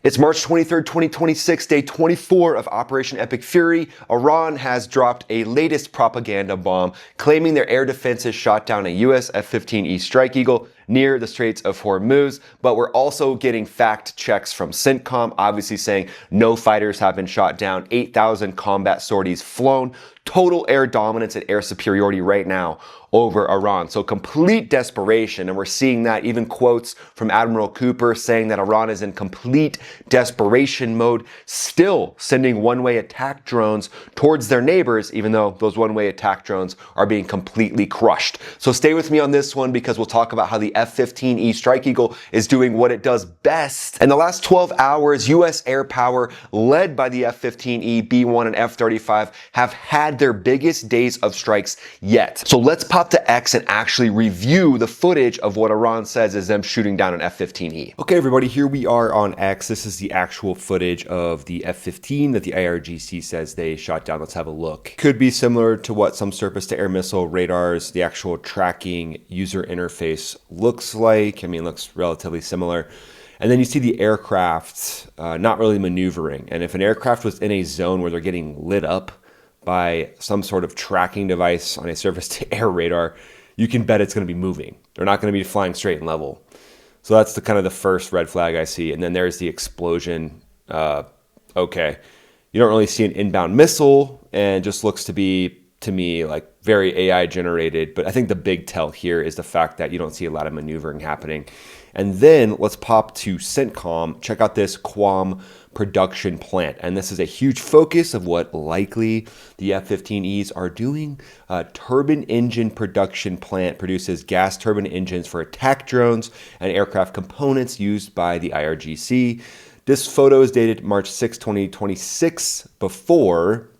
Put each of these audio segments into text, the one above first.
It's March 23rd, 2026, day 24 of Operation Epic Fury. Iran has dropped a latest propaganda bomb, claiming their air defenses shot down a US F-15E Strike Eagle near the Straits of Hormuz. But we're also getting fact checks from CENTCOM, obviously saying no fighters have been shot down, 8,000 combat sorties flown, total air dominance and air superiority right now over Iran. So complete desperation, and we're seeing that, even quotes from Admiral Cooper saying that Iran is in complete desperation mode, still sending one-way attack drones towards their neighbors, even though those one-way attack drones are being completely crushed. So stay with me on this one, because we'll talk about how the F-15E Strike Eagle is doing what it does best. In the last 12 hours, US air power, led by the F-15E, B-1, and F-35, have had their biggest days of strikes yet. So let's pop to X and actually review the footage of what Iran says is them shooting down an F-15E. Okay, everybody, here we are on X. This is the actual footage of the F-15 that the IRGC says they shot down. Let's have a look. Could be similar to what some surface-to-air missile radars, the actual tracking user interface looks like. I mean, it looks relatively similar. And then you see the aircraft not really maneuvering. And if an aircraft was in a zone where they're getting lit up by some sort of tracking device on a surface-to-air radar, you can bet it's going to be moving. They're not going to be flying straight and level. So that's the kind of the first red flag I see. And then there's the explosion. Okay, you don't really see an inbound missile, and just looks to be, to me, like very AI generated. But I think the big tell here is the fact that you don't see a lot of maneuvering happening. And then let's pop to CENTCOM. Check out this Quam production plant. And this is a huge focus of what likely the F-15Es are doing. Turbine engine production plant produces gas turbine engines for attack drones and aircraft components used by the IRGC. This photo is dated March 6, 2026 before,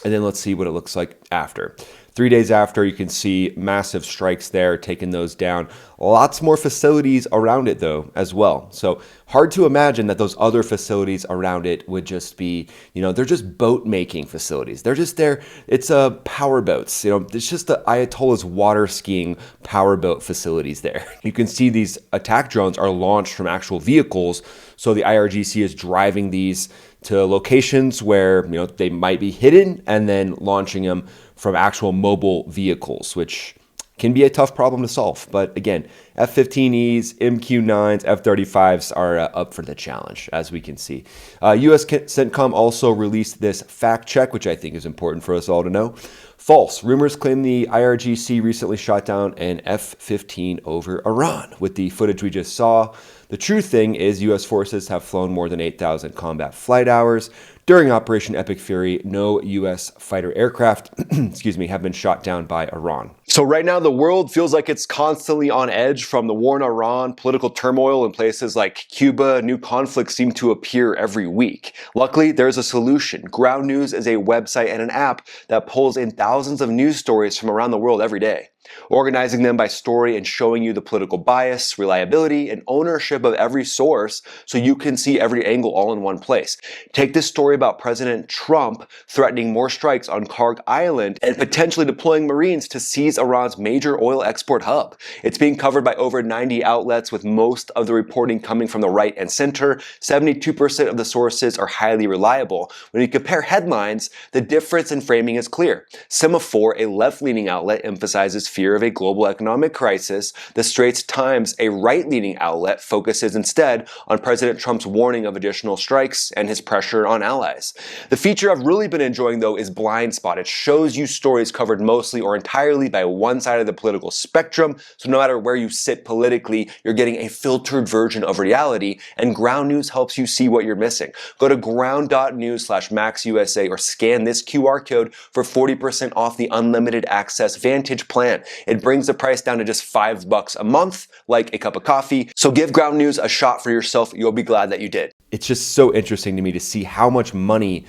and then let's see what it looks like after. 3 days after, you can see massive strikes there, taking those down. Lots more facilities around it, though, as well. So hard to imagine that those other facilities around it would just be, they're just boat-making facilities. They're just there. It's power boats. It's just the Ayatollah's water skiing power boat facilities there. You can see these attack drones are launched from actual vehicles. So the IRGC is driving these to locations where, they might be hidden, and then launching them from actual mobile vehicles, which can be a tough problem to solve. But again, F-15Es, MQ-9s, F-35s are up for the challenge, as we can see. US CENTCOM also released this fact check, which I think is important for us all to know. False. Rumors claim the IRGC recently shot down an F-15 over Iran. With the footage we just saw, the true thing is US forces have flown more than 8,000 combat flight hours. During Operation Epic Fury, no US fighter aircraft, have been shot down by Iran. So right now, the world feels like it's constantly on edge from the war in Iran, political turmoil in places like Cuba. New conflicts seem to appear every week. Luckily, there's a solution. Ground News is a website and an app that pulls in thousands of news stories from around the world every day, organizing them by story and showing you the political bias, reliability, and ownership of every source so you can see every angle all in one place. Take this story about President Trump threatening more strikes on Karg Island and potentially deploying Marines to seize Iran's major oil export hub. It's being covered by over 90 outlets, with most of the reporting coming from the right and center. 72% of the sources are highly reliable. When you compare headlines, the difference in framing is clear. Semaphore, a left-leaning outlet, emphasizes fear of a global economic crisis. The Straits Times, a right-leaning outlet, focuses instead on President Trump's warning of additional strikes and his pressure on allies. The feature I've really been enjoying, though, is Blind Spot. It shows you stories covered mostly or entirely by one side of the political spectrum, so no matter where you sit politically, you're getting a filtered version of reality, and Ground News helps you see what you're missing. Go to ground.news/MaxUSA or scan this QR code for 40% off the unlimited access Vantage plan. It brings the price down to just $5 a month, like a cup of coffee. So give Ground News a shot for yourself. You'll be glad that you did. It's just so interesting to me to see how much money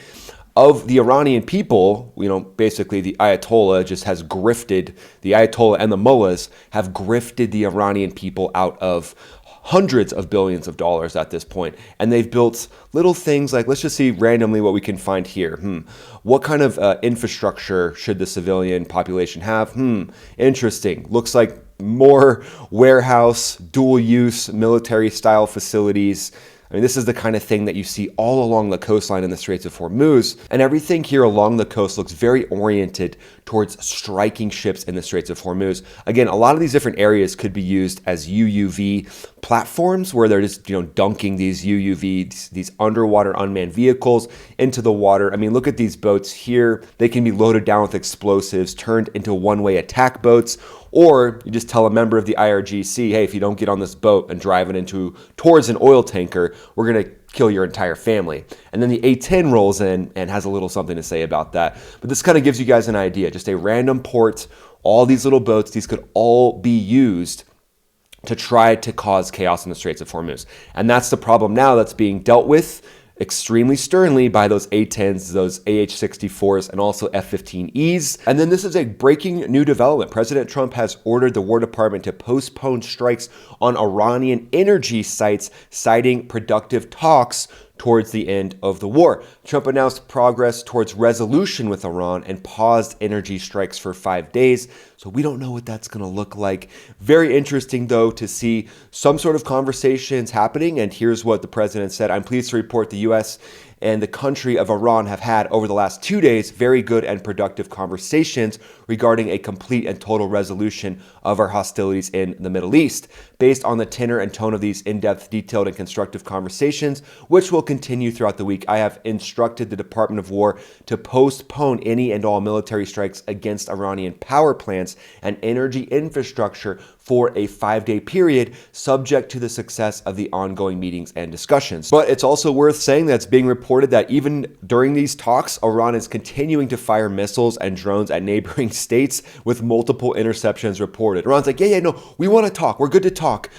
of the Iranian people, basically the Ayatollah just has grifted, the Ayatollah and the mullahs have grifted the Iranian people out of hundreds of billions of dollars at this point. And they've built little things like, let's just see randomly what we can find here. What kind of infrastructure should the civilian population have? Interesting. Looks like more warehouse, dual use, military style facilities. I mean, this is the kind of thing that you see all along the coastline in the Straits of Hormuz, and everything here along the coast looks very oriented towards striking ships in the Straits of Hormuz. Again, a lot of these different areas could be used as UUV platforms where they're just, dunking these UUV, these underwater unmanned vehicles into the water. I mean, look at these boats here. They can be loaded down with explosives, turned into one-way attack boats, or you just tell a member of the IRGC, hey, if you don't get on this boat and drive it towards an oil tanker, we're going to kill your entire family. And then the A-10 rolls in and has a little something to say about that. But this kind of gives you guys an idea. Just a random port, all these little boats, these could all be used to try to cause chaos in the Straits of Hormuz. And that's the problem now that's being dealt with extremely sternly by those A-10s, those AH-64s, and also F-15Es. And then this is a breaking new development. President Trump has ordered the War Department to postpone strikes on Iranian energy sites, citing productive talks towards the end of the war. Trump announced progress towards resolution with Iran and paused energy strikes for 5 days. So we don't know what that's going to look like. Very interesting, though, to see some sort of conversations happening. And here's what the president said. I'm pleased to report the U.S. and the country of Iran have had over the last 2 days very good and productive conversations regarding a complete and total resolution of our hostilities in the Middle East. Based on the tenor and tone of these in-depth, detailed, and constructive conversations, which will continue throughout the week, I have instructed the Department of War to postpone any and all military strikes against Iranian power plants and energy infrastructure for a 5-day period, subject to the success of the ongoing meetings and discussions. But it's also worth saying that it's being reported that even during these talks, Iran is continuing to fire missiles and drones at neighboring states, with multiple interceptions reported. Iran's like, no, we want to talk. We're good to talk.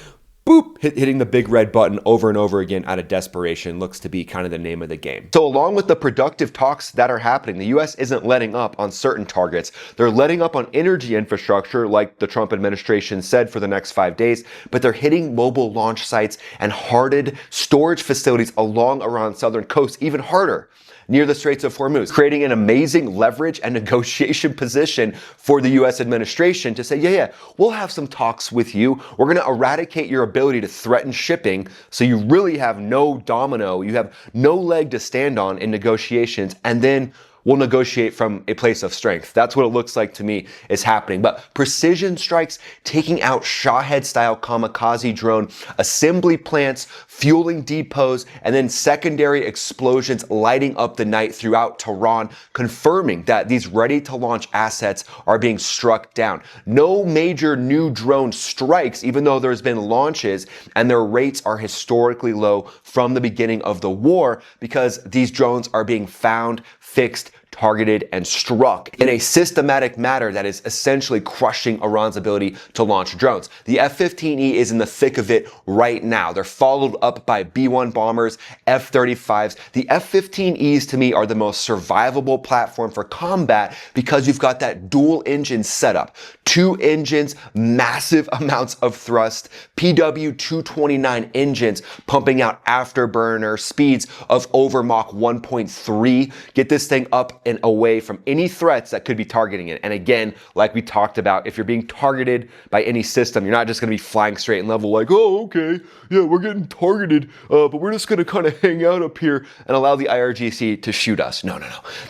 Boop, hitting the big red button over and over again out of desperation looks to be kind of the name of the game. So along with the productive talks that are happening, the U.S. isn't letting up on certain targets. They're letting up on energy infrastructure, like the Trump administration said, for the next 5 days, but they're hitting mobile launch sites and hardened storage facilities along Iran's southern coast even harder, near the Straits of Hormuz, creating an amazing leverage and negotiation position for the U.S. administration to say, yeah, we'll have some talks with you. We're going to eradicate your ability to threaten shipping, so you really have no domino, you have no leg to stand on in negotiations, and then we'll negotiate from a place of strength. That's what it looks like to me is happening. But precision strikes, taking out Shahed-style kamikaze drone assembly plants, fueling depots, and then secondary explosions lighting up the night throughout Tehran, confirming that these ready-to-launch assets are being struck down. No major new drone strikes, even though there's been launches, and their rates are historically low from the beginning of the war, because these drones are being found, fixed, targeted, and struck in a systematic manner that is essentially crushing Iran's ability to launch drones. The F-15E is in the thick of it right now. They're followed up by B-1 bombers, F-35s. The F-15Es, to me, are the most survivable platform for combat because you've got that dual engine setup. 2 engines, massive amounts of thrust, PW-229 engines pumping out afterburner speeds of over Mach 1.3. Get this thing up and away from any threats that could be targeting it. And again, like we talked about, if you're being targeted by any system, you're not just going to be flying straight and level like, oh, okay, yeah, we're getting targeted, but we're just going to kind of hang out up here and allow the IRGC to shoot us. No.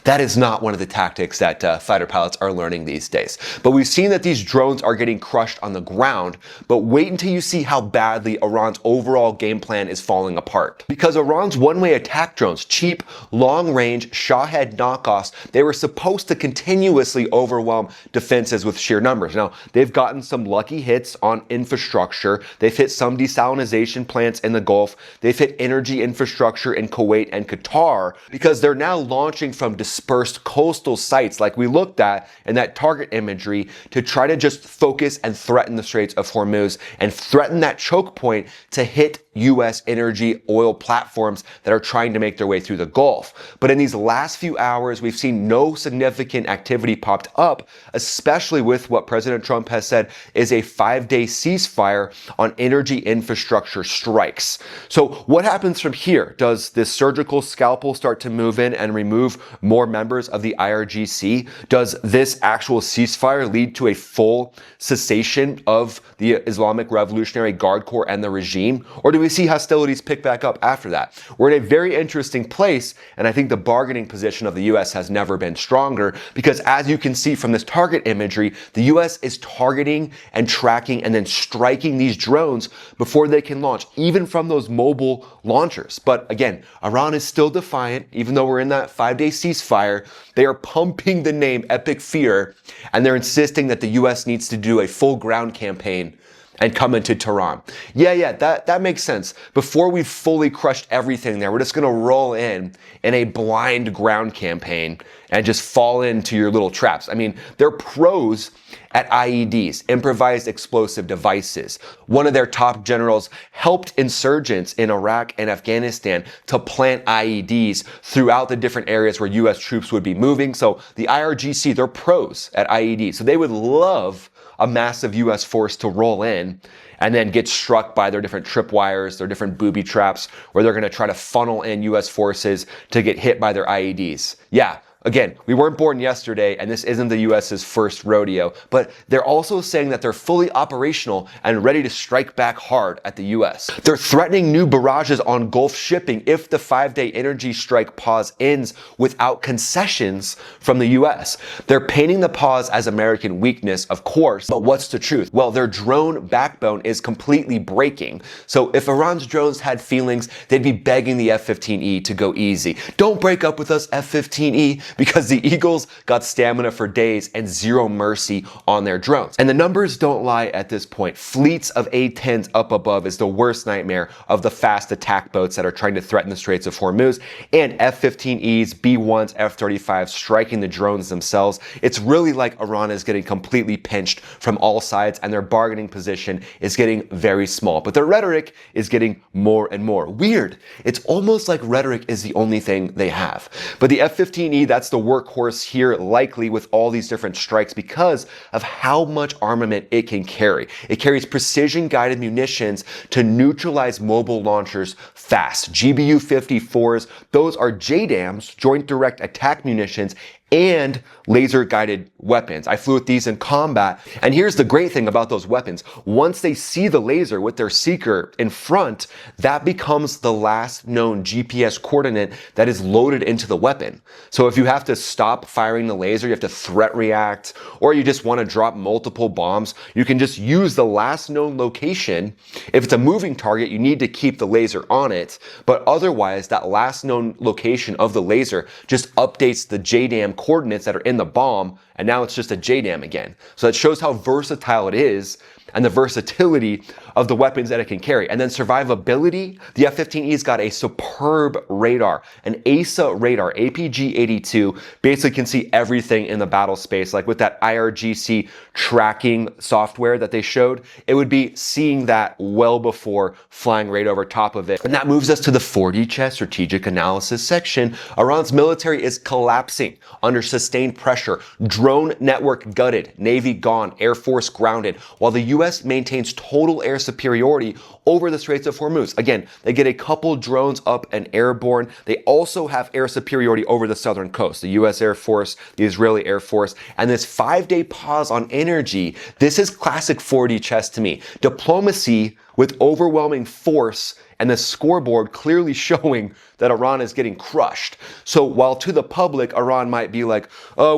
That is not one of the tactics that fighter pilots are learning these days. But we've seen that these drones are getting crushed on the ground, but wait until you see how badly Iran's overall game plan is falling apart. Because Iran's one-way attack drones, cheap, long-range, Shahed knockoffs, they were supposed to continuously overwhelm defenses with sheer numbers. Now, they've gotten some lucky hits on infrastructure. They've hit some desalination plants in the Gulf. They've hit energy infrastructure in Kuwait and Qatar, because they're now launching from dispersed coastal sites like we looked at in that target imagery to try to just focus and threaten the Straits of Hormuz and threaten that choke point to hit U.S. energy oil platforms that are trying to make their way through the Gulf. But in these last few hours, we've seen no significant activity popped up, especially with what President Trump has said is a 5-day ceasefire on energy infrastructure strikes. So what happens from here? Does this surgical scalpel start to move in and remove more members of the IRGC? Does this actual ceasefire lead to a full cessation of the Islamic Revolutionary Guard Corps and the regime? Or do we we see hostilities pick back up after that. We're in a very interesting place, and I think the bargaining position of the US has never been stronger, because as you can see from this target imagery, the US is targeting and tracking and then striking these drones before they can launch, even from those mobile launchers. But again, Iran is still defiant. Even though we're in that 5-day ceasefire, they are pumping the name Epic Fear, and they're insisting that the US needs to do a full ground campaign and come into Tehran. Yeah, that makes sense. Before we've fully crushed everything there, we're just gonna roll in a blind ground campaign and just fall into your little traps. I mean, they're pros at IEDs, improvised explosive devices. One of their top generals helped insurgents in Iraq and Afghanistan to plant IEDs throughout the different areas where US troops would be moving. So the IRGC, they're pros at IEDs. So they would love a massive US force to roll in and then get struck by their different tripwires, their different booby traps, where they're gonna try to funnel in US forces to get hit by their IEDs. Yeah. Again, we weren't born yesterday, and this isn't the US's first rodeo, but they're also saying that they're fully operational and ready to strike back hard at the US. They're threatening new barrages on Gulf shipping if the 5-day energy strike pause ends without concessions from the US. They're painting the pause as American weakness, of course, but what's the truth? Well, their drone backbone is completely breaking. So if Iran's drones had feelings, they'd be begging the F-15E to go easy. Don't break up with us, F-15E, because the Eagles got stamina for days and zero mercy on their drones. And the numbers don't lie at this point. Fleets of A-10s up above is the worst nightmare of the fast attack boats that are trying to threaten the Straits of Hormuz, and F-15Es, B-1s, F-35s striking the drones themselves. It's really like Iran is getting completely pinched from all sides, and their bargaining position is getting very small. But their rhetoric is getting more and more. Weird. It's almost like rhetoric is the only thing they have. But the F-15E, that's the workhorse here, likely with all these different strikes because of how much armament it can carry. It carries precision-guided munitions to neutralize mobile launchers fast. GBU-54s, those are JDAMs, Joint Direct Attack Munitions, and laser-guided weapons. I flew with these in combat, and here's the great thing about those weapons. Once they see the laser with their seeker in front, that becomes the last known GPS coordinate that is loaded into the weapon. So if you have to stop firing the laser, you have to threat react, or you just want to drop multiple bombs, you can just use the last known location. If it's a moving target, you need to keep the laser on it, but otherwise, that last known location of the laser just updates the JDAM coordinates that are in the bomb, and now it's just a JDAM again. So it shows how versatile it is and the versatility of the weapons that it can carry. And then survivability, the F-15E's got a superb radar, an ASA radar, APG-82, basically can see everything in the battle space. Like with that IRGC tracking software that they showed, it would be seeing that well before flying right over top of it. And that moves us to the 4D chess strategic analysis section. Iran's military is collapsing under sustained pressure, drone network gutted, Navy gone, Air Force grounded, while the US maintains total air superiority over the Straits of Hormuz. Again, they get a couple drones up and airborne. They also have air superiority over the southern coast, the US Air Force, the Israeli Air Force, and this 5-day pause on energy. This is classic 4D chess to me. Diplomacy with overwhelming force, and the scoreboard clearly showing that Iran is getting crushed. So while to the public, Iran might be like,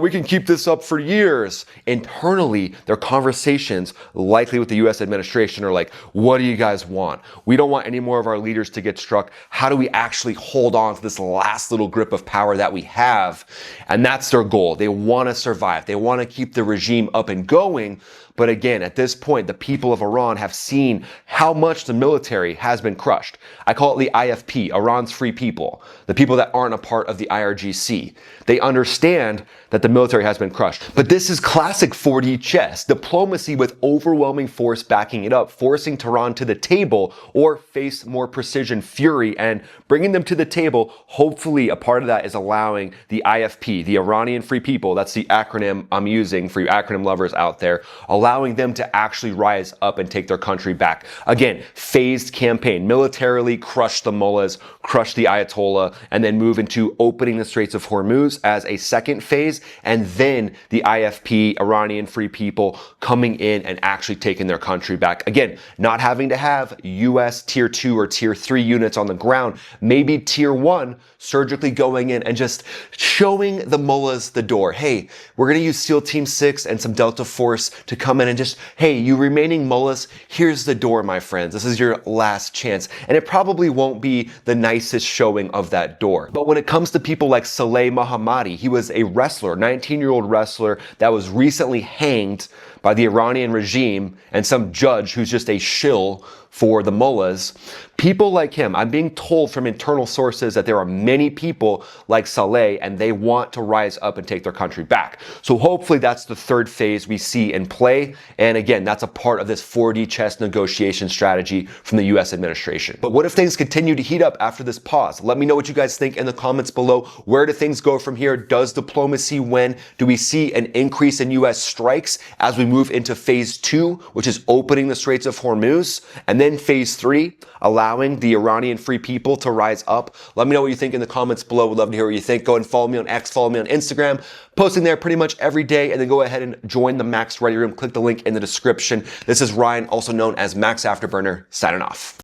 we can keep this up for years, internally, their conversations, likely with the US administration, are like, what do you guys want? We don't want any more of our leaders to get struck. How do we actually hold on to this last little grip of power that we have? And that's their goal. They want to survive. They want to keep the regime up and going. But again, at this point, the people of Iran have seen how much the military has been crushed. I call it the IFP, Iran's free people, the people that aren't a part of the IRGC. They understand that the military has been crushed. But this is classic 4D chess, diplomacy with overwhelming force backing it up, forcing Tehran to the table or face more precision fury and bringing them to the table. Hopefully a part of that is allowing the IFP, the Iranian free people, that's the acronym I'm using for you acronym lovers out there, allow allowing them to actually rise up and take their country back. Again, phased campaign, militarily crush the mullahs, crush the Ayatollah, and then move into opening the Straits of Hormuz as a second phase, and then the IFP, Iranian Free People, coming in and actually taking their country back. Again, not having to have US tier 2 or tier 3 units on the ground, maybe tier 1 surgically going in and just showing the mullahs the door. Hey, we're going to use SEAL Team 6 and some Delta Force to come in and just, hey, you remaining mullahs, here's the door, my friends. This is your last chance. And it probably won't be the nicest showing of that door. But when it comes to people like Saleh Mohammadi, he was a wrestler, 19-year-old wrestler that was recently hanged by the Iranian regime and some judge who's just a shill for the mullahs. People like him, I'm being told from internal sources that there are many people like Saleh and they want to rise up and take their country back. So hopefully that's the third phase we see in play. And again, that's a part of this 4D chess negotiation strategy from the US administration. But what if things continue to heat up after this pause? Let me know what you guys think in the comments below. Where do things go from here? Does diplomacy win? Do we see an increase in US strikes as we move into phase 2, which is opening the Straits of Hormuz? And then phase 3, allowing the Iranian Free People to rise up. Let me know what you think in the comments below. Would love to hear what you think. Go and follow me on X, follow me on Instagram. Posting there pretty much every day, and then go ahead and join the Max Ready Room. Click the link in the description. This is Ryan, also known as Max Afterburner, signing off.